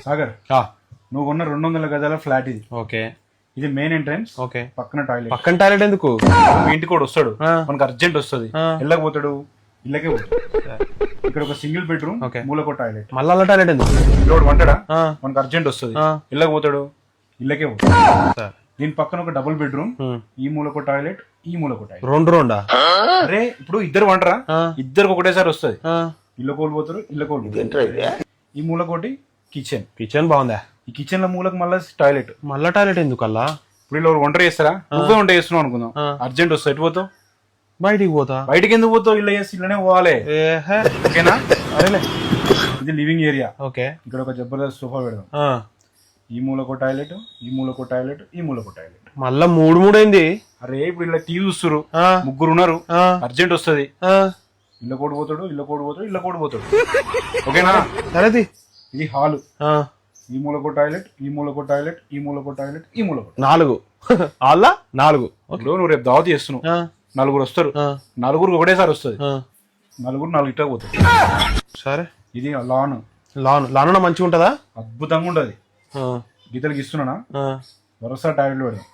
సాగర్ నువ్వు ఉన్న 200 గజాల ఫ్లాట్ ఇది. ఓకే, ఇది మెయిన్ ఎంట్రన్స్. ఓకే, పక్కన టాయిలెట్. పక్కన టాయిలెట్ ఎందుకు? మీ ఇంటికి కూడా వస్తాడు, మనకు అర్జెంట్ వస్తుంది, వెళ్ళకపోతాడు, ఇళ్ళకే పోతాడు. ఇక్కడ ఒక సింగిల్ బెడ్రూమ్, మూలకో టాయిలెట్. మళ్ళా టాయిలెట్ ఎందుకు? ఇక్కడ వంటాడా, మనకు అర్జెంట్ వస్తుంది, వెళ్ళకపోతాడు, ఇళ్ళకే పోతాడు. దీని పక్కన ఒక డబుల్ బెడ్రూమ్, ఈ మూలకో టాయిలెట్, ఈ మూలకో టాయిలెట్. రెండా? అరే ఇప్పుడు ఇద్దరు వంటరా, ఇద్దరికి ఒకటేసారి వస్తుంది, ఇళ్ళ కోల్పోతారు, ఇళ్ళ కోల్పోతారు. ఈ మూలకోటి కిచెన్. కిచెన్ బాగుందా? ఈ కిచెన్ లో మూలకు మళ్ళీ టాయిలెట్. మళ్ళా టాయిలెట్ ఎందుకు అలా? ఇప్పుడు ఇలా వంట చేస్తారా, నువ్వే వంట చేస్తున్నావు అనుకుందాం, అర్జెంట్ వస్తావు, ఎటు పోతావు? బయటికి పోతా. బయటికి ఎందుకు పోతావు? ఇల్లు చేసి ఇళ్ళనే పోవాలి, ఓకేనా? అరేలే, ఇది లివింగ్ ఏరియా. ఓకే, ఇక్కడ ఒక జబర్దస్త్ సోఫా పెడదాం. ఈ మూలకో టాయిలెట్, ఈ మూలకో టాయిలెట్, ఈ మూలకో టాయిలెట్. మళ్ళా మూడు అయింది. అరే ఇప్పుడు ఇలా టీవీ చూస్తురు, ముగ్గురు ఉన్నారు, అర్జెంట్ వస్తుంది, ఇళ్ళ కోడి పోతాడు, ఇళ్ళ కోడి పోతాడు, ఇళ్ళ కోడి పోతాడు, ఓకేనా? సరేది. ఇది హాలు. ఈ మూలకో టాయిలెట్, ఈ మూలకో టాయిలెట్, ఈ మూలకో టాయిలెట్, ఈ మూలకో. 4 హాల్లా 4. ఇప్పుడు నువ్వు రేపు దావత్ చేస్తున్నావు, 4 వస్తారు, 4 ఒకటేసారి వస్తుంది, 4 ఇట్లా పోతారు. సరే, ఇది లాన్. లాన్ మంచిగా ఉంటదా? అద్భుతంగా ఉంటది. గీతలు గీస్తున్నానా, వరుస టాయిలెట్ పెడదాం.